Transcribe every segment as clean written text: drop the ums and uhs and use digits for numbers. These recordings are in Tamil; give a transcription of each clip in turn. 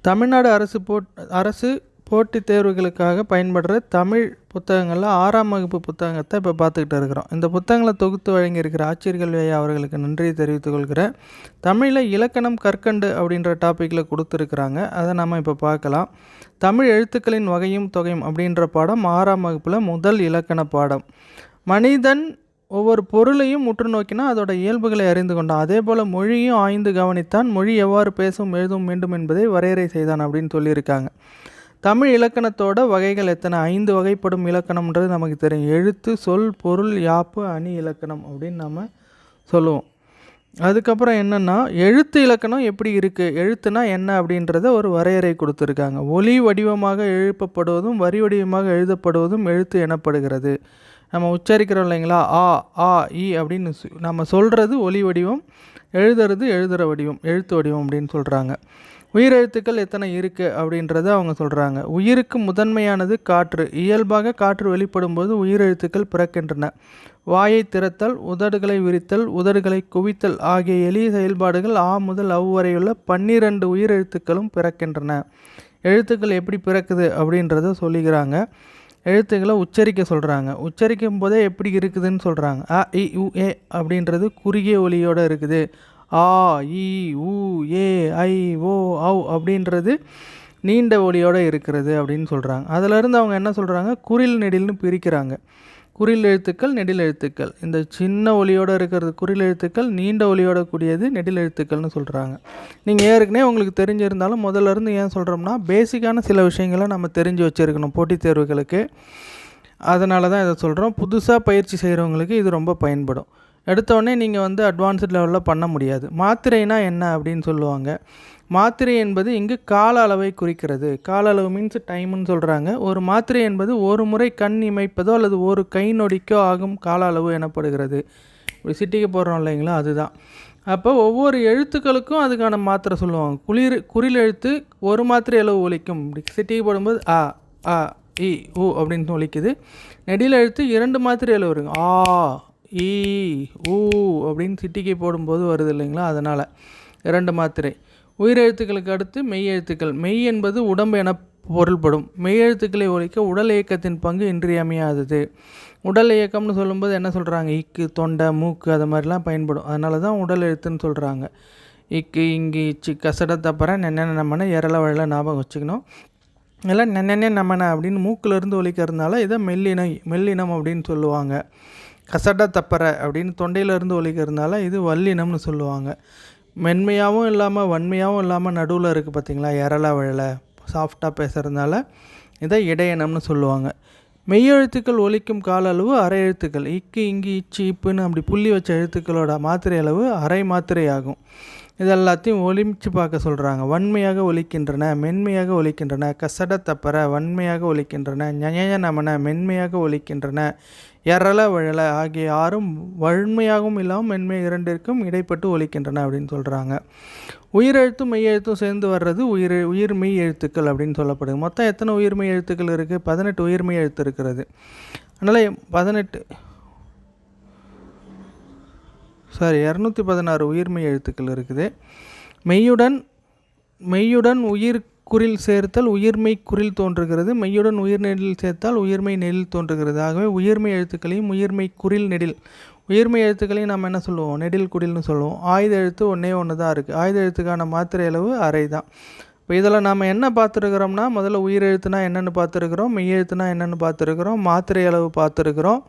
தமிழ்நாடு அரசு போட்டித் தேர்வுகளுக்காக பயன்படுற தமிழ் புத்தகங்களில் 6ஆம் வகுப்பு புத்தகத்தை இப்போ பார்த்துக்கிட்டு இருக்கிறோம். இந்த புத்தகங்களை தொகுத்து வழங்கியிருக்கிற ஆட்சியர்கள் ஐயா அவர்களுக்கு நன்றியை தெரிவித்துக் கொள்கிறேன். தமிழில் இலக்கணம் கற்கண்டு அப்படின்ற டாப்பிக்கில் கொடுத்துருக்குறாங்க. அதை நம்ம இப்போ பார்க்கலாம். தமிழ் எழுத்துக்களின் வகையும் தொகையும் அப்படின்ற பாடம் 6ஆம் வகுப்பில் முதல் இலக்கண பாடம். மனிதன் ஒவ்வொரு பொருளையும் உற்று நோக்கினா அதோட இயல்புகளை அறிந்து கொண்டான். அதே போல் மொழியும் ஆய்ந்து கவனித்தான். மொழி எவ்வாறு பேசும் எழுதும் வேண்டும் என்பதை வரையறை செய்தான் அப்படின்னு சொல்லியிருக்காங்க. தமிழ் இலக்கணத்தோட வகைகள் எத்தனை? 5 வகைப்படும் இலக்கணம்ன்றது நமக்கு தெரியும். எழுத்து, சொல், பொருள், யாப்பு, அணி இலக்கணம் அப்படின்னு நம்ம சொல்லுவோம். அதுக்கப்புறம் என்னென்னா எழுத்து இலக்கணம் எப்படி இருக்குது, எழுத்துனா என்ன அப்படின்றத ஒரு வரையறை கொடுத்துருக்காங்க. ஒலி வடிவமாக எழுப்பப்படுவதும் வரி வடிவமாக எழுதப்படுவதும் எழுத்து எனப்படுகிறது. நம்ம உச்சரிக்கிறோம் இல்லைங்களா, ஆ ஆ இ அப்படின்னு நம்ம சொல்கிறது ஒலி வடிவம், எழுதுறது எழுதுகிற வடிவம், எழுத்து வடிவம் அப்படின்னு சொல்கிறாங்க. உயிரெழுத்துக்கள் எத்தனை இருக்குது அப்படின்றத அவங்க சொல்கிறாங்க. உயிருக்கு முதன்மையானது காற்று. இயல்பாக காற்று வெளிப்படும் போது உயிரெழுத்துக்கள் பிறக்கின்றன. வாயை திறத்தல், உதடுகளை விரித்தல், உதடுகளை குவித்தல் ஆகிய எளிய செயல்பாடுகள் ஆ முதல் அவ் வரையுள்ள 12 உயிரெழுத்துக்களும் பிறக்கின்றன. எழுத்துக்கள் எப்படி பிறக்குது அப்படின்றத சொல்லிக்கிறாங்க. எழுத்துக்களை உச்சரிக்க சொல்கிறாங்க. உச்சரிக்கும் போதே எப்படி இருக்குதுன்னு சொல்கிறாங்க. அ இ உ ஏ அப்படின்றது குறுகிய ஒலியோடு இருக்குது. ஆ இ உ ஏ ஐ ஓ ஔ அப்படின்றது நீண்ட ஒலியோடு இருக்கிறது அப்படின்னு சொல்கிறாங்க. அதிலிருந்து அவங்க என்ன சொல்கிறாங்க, குறில் நெடில்னு பிரிக்கிறாங்க. குறில் எழுத்துக்கள், நெடில் எழுத்துக்கள். இந்த சின்ன ஒலியோடு இருக்கிறது குறில் எழுத்துக்கள், நீண்ட ஒலியோட கூடியது நெடில் எழுத்துக்கள்னு சொல்கிறாங்க. நீங்கள் ஏற்கனவே உங்களுக்கு தெரிஞ்சிருந்தாலும் முதல்ல இருந்து ஏன் சொல்கிறோம்னா, பேசிக்கான சில விஷயங்களை நம்ம தெரிஞ்சு வச்சுருக்கணும் போட்டித் தேர்வுகளுக்கு. அதனால தான் இதை சொல்கிறோம். புதுசாக பயிற்சி செய்கிறவங்களுக்கு இது ரொம்ப பயன்படும். எடுத்தோடனே நீங்கள் அட்வான்ஸ்டு லெவலில் பண்ண முடியாது. மாத்திரைனா என்ன அப்படின்னு சொல்லுவாங்க. மாத்திரை என்பது இங்கு கால அளவை குறிக்கிறது. கால அளவு மீன்ஸ் டைம்னு சொல்கிறாங்க. ஒரு மாத்திரை என்பது ஒரு முறை கண் இமைப்பதோ அல்லது ஒரு கை நொடிக்கோ ஆகும் கால அளவு எனப்படுகிறது. இப்படி சிட்டிக்கு போடுறோம் இல்லைங்களா, அதுதான். அப்போ ஒவ்வொரு எழுத்துக்களுக்கும் அதுக்கான மாத்திரை சொல்லுவாங்க. குறில் எழுத்து ஒரு மாத்திரை அளவு ஒலிக்கும். இப்படி சிட்டிக்கு போடும்போது ஆ ஆ இ உ அப்படின்னு ஒலிக்குது. நெடில் எழுத்து 2 மாத்திரை அளவு இருக்கும். ஆ ஈ ஊ அப்படின்னு சிட்டிக்கு போடும்போது வருது இல்லைங்களா, அதனால் 2 மாத்திரை. உயிரெழுத்துக்களுக்கு அடுத்து மெய் எழுத்துக்கள். மெய் என்பது உடம்பு என பொருள்படும். மெய் எழுத்துக்களை ஒலிக்க உடல் இயக்கத்தின் பங்கு இன்றியமையாதது. உடல் இயக்கம்னு சொல்லும்போது என்ன சொல்கிறாங்க, இக்கு, தொண்டை, மூக்கு அது மாதிரிலாம் பயன்படும். அதனால தான் உடல் எழுத்துன்னு சொல்கிறாங்க. இக்கு, இங்கு, இச்சு, கசட, தப்பற, நென்ன, நம்மன, எரள, வழல ஞாபகம் வச்சுக்கணும். இதெல்லாம் நென்னே நம்மன அப்படின்னு மூக்கிலேருந்து ஒலிக்கிறதுனால இதை மெல்லினம் அப்படின்னு சொல்லுவாங்க. கசட தப்பற அப்படின்னு தொண்டையிலேருந்து ஒலிக்கிறதுனால இது வல்லினம்னு சொல்லுவாங்க. மென்மையாகவும் இல்லாமல் வன்மையாகவும் இல்லாமல் நடுவில் இருக்குது பார்த்திங்களா, எரள வழல சாஃப்டாக பேசுகிறதுனால இதை இடையினம்னு சொல்லுவாங்க. மெய்யெழுத்துக்கள் ஒலிக்கும் கால அளவு அரை எழுத்துக்கள். இக்கு, இங்கு, இச்சு, இப்புன்னு அப்படி புள்ளி வச்ச எழுத்துக்களோட மாத்திரை அளவு அரை மாத்திரை ஆகும். இது எல்லாத்தையும் ஒலிச்சு பார்க்க சொல்கிறாங்க. வன்மையாக ஒலிக்கின்றன, மென்மையாக ஒலிக்கின்றன. கசட தப்பற வன்மையாக ஒலிக்கின்றன. ஞய நமன மென்மையாக ஒலிக்கின்றன. எரள வழல ஆகிய 6ம் வன்மையாகவும் இல்லாமல் மென்மை இரண்டிற்கும் இடைப்பட்டு ஒலிக்கின்றன அப்படின்னு சொல்கிறாங்க. உயிரெழுத்தும் மெய்யெழுத்தும் சேர்ந்து வர்றது உயிர்மெய் எழுத்துக்கள் அப்படின்னு சொல்லப்படுது. மொத்தம் எத்தனை உயிர்மெய் எழுத்துக்கள் இருக்குது? 18 உயிர்மெய் எழுத்து இருக்கிறது. அதனால் 216 உயிர்மெய் எழுத்துக்கள் இருக்குது. மெய்யுடன் உயிர் குறில் சேர்த்தால் உயிர்மெய் குறில் தோன்றுகிறது. மெய்யுடன் உயிர் நெடில் சேர்த்தால் உயிர்மெய் நெடில் தோன்றுகிறது. ஆகவே உயிர்மெய் எழுத்துக்களையும் உயிர்மெய் குறில் நெடில், உயிர்மெய் எழுத்துக்களையும் நம்ம என்ன சொல்லுவோம், நெடில் குடில்னு சொல்லுவோம். ஆயுத எழுத்து ஒன்று தான் இருக்குது. ஆயுத எழுத்துக்கான மாத்திரை அளவு அரை தான். இப்போ இதில் நம்ம என்ன பார்த்துருக்குறோம்னா, முதல்ல உயிர் எழுத்துனா என்னென்னு பார்த்துருக்குறோம், மெய் எழுத்துனா என்னென்னு பார்த்துருக்குறோம், மாத்திரை அளவு பார்த்துருக்குறோம்.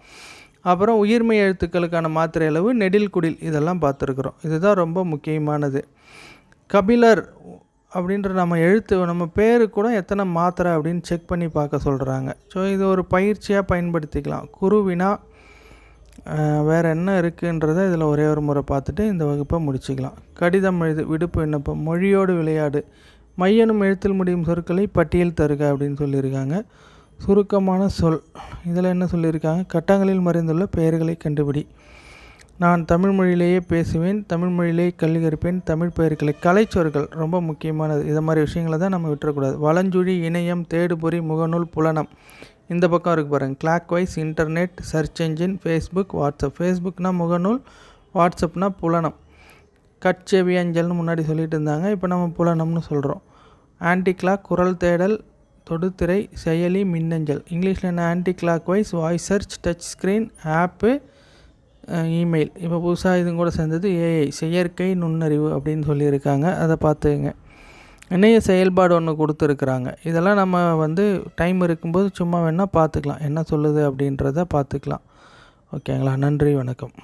அப்புறம் உயிர்மெய் எழுத்துக்களுக்கான மாத்திரை அளவு, நெடில் குடில் இதெல்லாம் பார்த்துருக்குறோம். இதுதான் ரொம்ப முக்கியமானது. கபிலர் அப்படின்ற நம்ம பேரு கூட எத்தனை மாத்திரை அப்படின்னு செக் பண்ணி பார்க்க சொல்கிறாங்க. ஸோ இது ஒரு பயிற்சியாக பயன்படுத்திக்கலாம். குருவினா வேறு என்ன இருக்குன்றதை இதில் ஒரே ஒரு முறை பார்த்துட்டு இந்த வகுப்பை முடிச்சுக்கலாம். கடிதம் எழுது, விடுப்பு விண்ணப்பம், மொழியோடு விளையாடு, மையனும் எழுத்தில் முடியும் சொற்களை பட்டியல் தருக அப்படின்னு சொல்லியிருக்காங்க. சுருக்கமான சொல், இதில் என்ன சொல்லியிருக்காங்க, கட்டங்களில் மறைந்துள்ள பெயர்களை கண்டுபிடி. நான் தமிழ் மொழியிலேயே பேசுவேன், தமிழ் மொழியிலேயே கல்வி கற்பேன், தமிழ் பெயர்களை, கலைச்சொற்கள் ரொம்ப முக்கியமானது. இதை மாதிரி விஷயங்களை தான் நம்ம விட்டுறக்கூடாது. வலஞ்சுழி, இணையம், தேடுபொறி, முகநூல், புலனம். இந்த பக்கம் இருக்குது பாருங்கள், clockwise, internet, search engine, Facebook, WhatsApp. ஃபேஸ்புக்னா முகநூல், வாட்ஸ்அப்னா புலனம். கட்செவி அஞ்சல்னு முன்னாடி சொல்லிட்டு இருந்தாங்க, இப்போ நம்ம புலனம்னு சொல்கிறோம். ஆன்டி கிளாக், குரல் தேடல், தொடுதிரை, செயலி, மின்னஞ்சல். இங்கிலீஷில் என்ன? Anticlockwise, voice search, touch screen, app, email. இப்போ புதுசாக இதுவும் கூட சேர்ந்தது ஏஐ, செயற்கை நுண்ணறிவு அப்படின்னு சொல்லியிருக்காங்க. அதை பார்த்துங்க. இணைய செயல்பாடு ஒன்று கொடுத்துருக்குறாங்க. இதெல்லாம் நம்ம டைம் இருக்கும்போது சும்மா வேணால் பார்த்துக்கலாம், என்ன சொல்லுது அப்படின்றத பார்த்துக்கலாம். ஓகேங்களா? நன்றி, வணக்கம்.